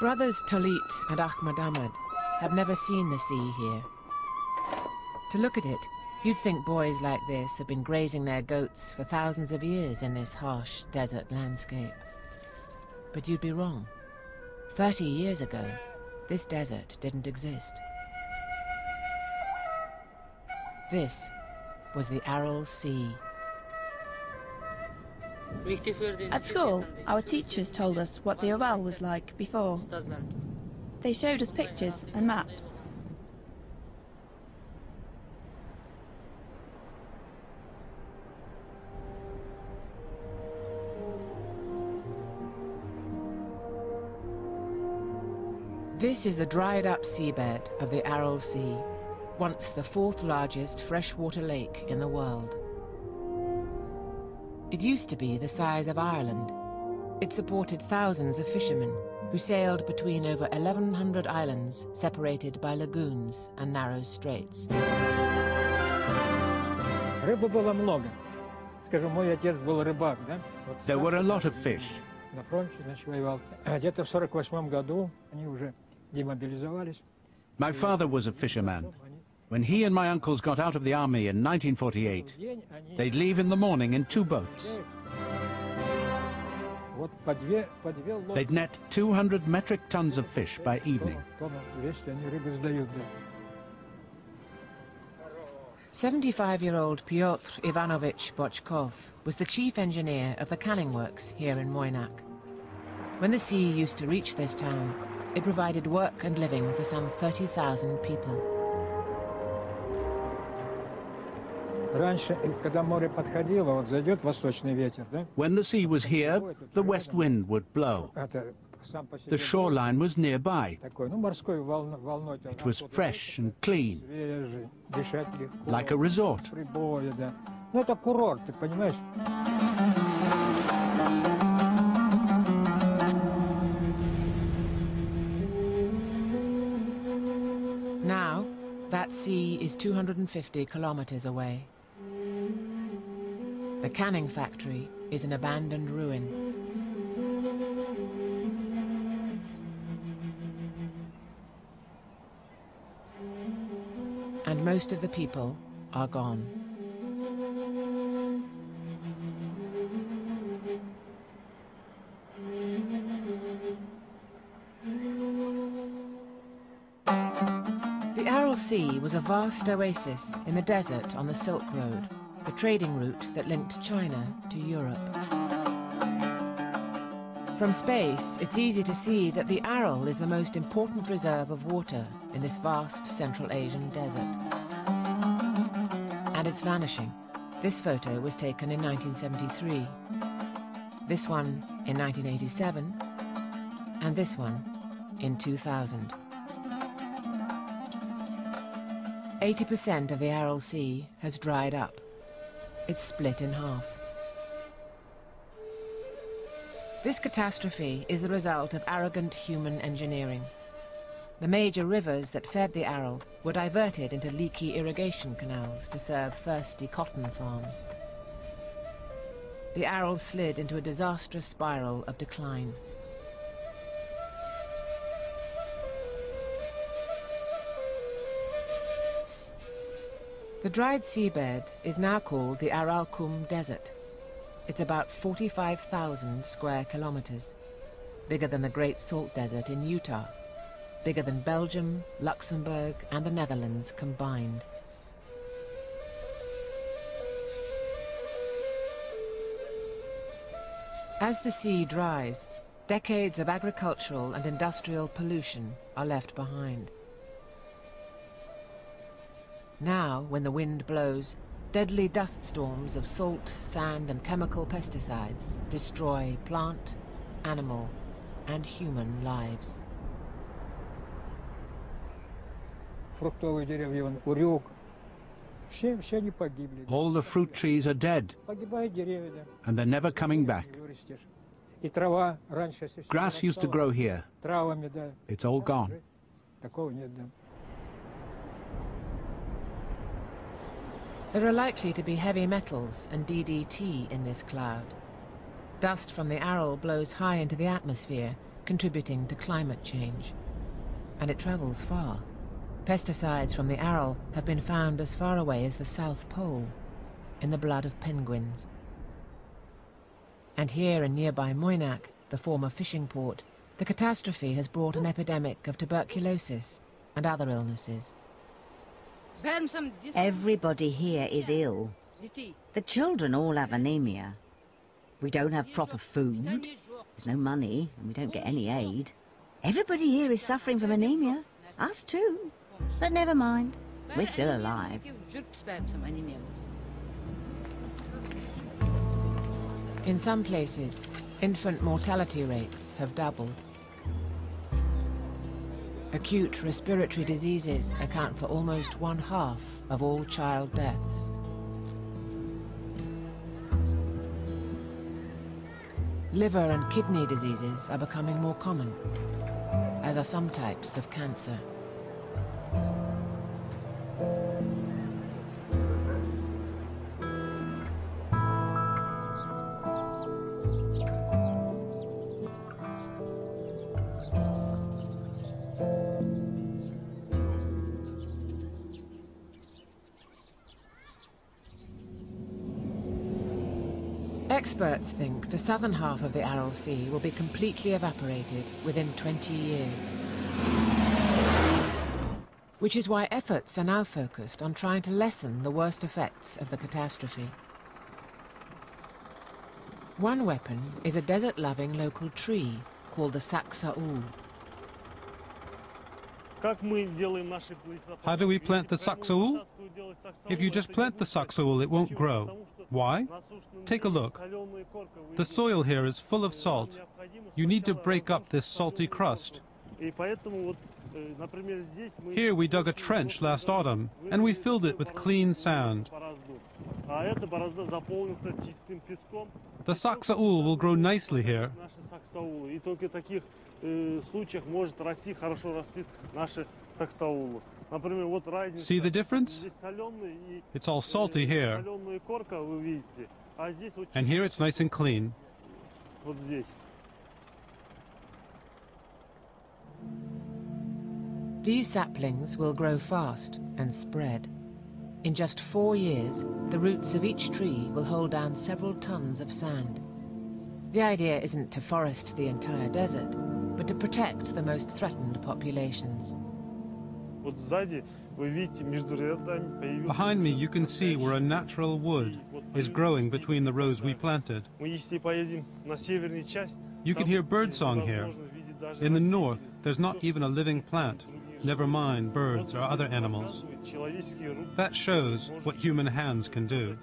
Brothers Talit and Ahmad have never seen the sea here. To look at it, you'd think boys like this have been grazing their goats for thousands of years in this harsh desert landscape. But you'd be wrong. 30 years ago, this desert didn't exist. This was the Aral Sea. At school, our teachers told us what the Aral was like before. They showed us pictures and maps. This is the dried-up seabed of the Aral Sea, once the fourth largest freshwater lake in the world. It used to be the size of Ireland. It supported thousands of fishermen who sailed between over 1,100 islands separated by lagoons and narrow straits. There were a lot of fish. My father was a fisherman. When he and my uncles got out of the army in 1948, they'd leave in the morning in 2 boats. They'd net 200 metric tons of fish by evening. 75-year-old Pyotr Ivanovich Bochkov was the chief engineer of the canning works here in Moynak. When the sea used to reach this town, it provided work and living for some 30,000 people. When the sea was here, the west wind would blow. The shoreline was nearby. It was fresh and clean, like a resort. Now, that sea is 250 kilometers away. The canning factory is an abandoned ruin. And most of the people are gone. The Aral Sea was a vast oasis in the desert on the Silk Road, the trading route that linked China to Europe. From space, it's easy to see that the Aral is the most important reserve of water in this vast Central Asian desert. And it's vanishing. This photo was taken in 1973, this one in 1987, and this one in 2000. 80% of the Aral Sea has dried up. It's split in half. This catastrophe is the result of arrogant human engineering. The major rivers that fed the Aral were diverted into leaky irrigation canals to serve thirsty cotton farms. The Aral slid into a disastrous spiral of decline. The dried seabed is now called the Aralkum Desert. It's about 45,000 square kilometers, bigger than the Great Salt Desert in Utah, bigger than Belgium, Luxembourg, and the Netherlands combined. As the sea dries, decades of agricultural and industrial pollution are left behind. Now, when the wind blows, deadly dust storms of salt, sand, and chemical pesticides destroy plant, animal, and human lives. All the fruit trees are dead, and they're never coming back. Grass used to grow here. It's all gone. There are likely to be heavy metals and DDT in this cloud. Dust from the Aral blows high into the atmosphere, contributing to climate change. And it travels far. Pesticides from the Aral have been found as far away as the South Pole, in the blood of penguins. And here in nearby Moynac, the former fishing port, the catastrophe has brought an epidemic of tuberculosis and other illnesses. Everybody here is ill. The children all have anemia. We don't have proper food, there's no money, and we don't get any aid. Everybody here is suffering from anemia. Us too. But never mind, we're still alive. In some places, infant mortality rates have doubled. Acute respiratory diseases account for almost 1/2 of all child deaths. Liver and kidney diseases are becoming more common, as are some types of cancer. Experts think the southern half of the Aral Sea will be completely evaporated within 20 years. Which is why efforts are now focused on trying to lessen the worst effects of the catastrophe. One weapon is a desert-loving local tree called the saxaul. How do we plant the saxaul? If you just plant the saxaul, it won't grow. Why? Take a look. The soil here is full of salt. You need to break up this salty crust. Here we dug a trench last autumn, and we filled it with clean sand. The saxaul will grow nicely here. See the difference? It's all salty here, and here it's nice and clean. These saplings will grow fast and spread. In just 4 years, the roots of each tree will hold down several tons of sand. The idea isn't to forest the entire desert, but to protect the most threatened populations. Behind me you can see where a natural wood is growing between the rows we planted. You can hear birdsong here. In the north, there's not even a living plant, never mind birds or other animals. That shows what human hands can do.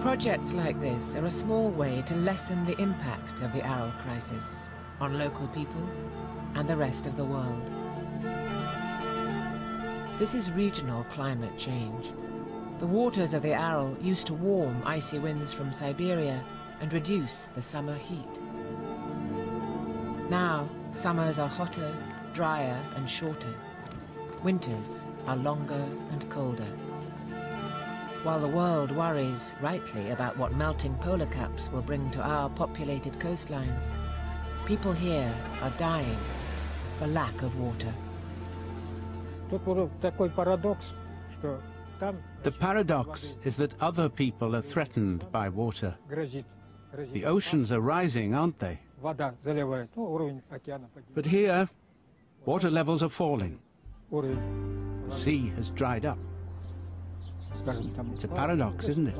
Projects like this are a small way to lessen the impact of the Aral crisis on local people and the rest of the world. This is regional climate change. The waters of the Aral used to warm icy winds from Siberia and reduce the summer heat. Now, summers are hotter, drier and shorter. Winters are longer and colder. While the world worries, rightly, about what melting polar caps will bring to our populated coastlines, people here are dying for lack of water. The paradox is that other people are threatened by water. The oceans are rising, aren't they? But here, water levels are falling. The sea has dried up. It's a paradox, isn't it?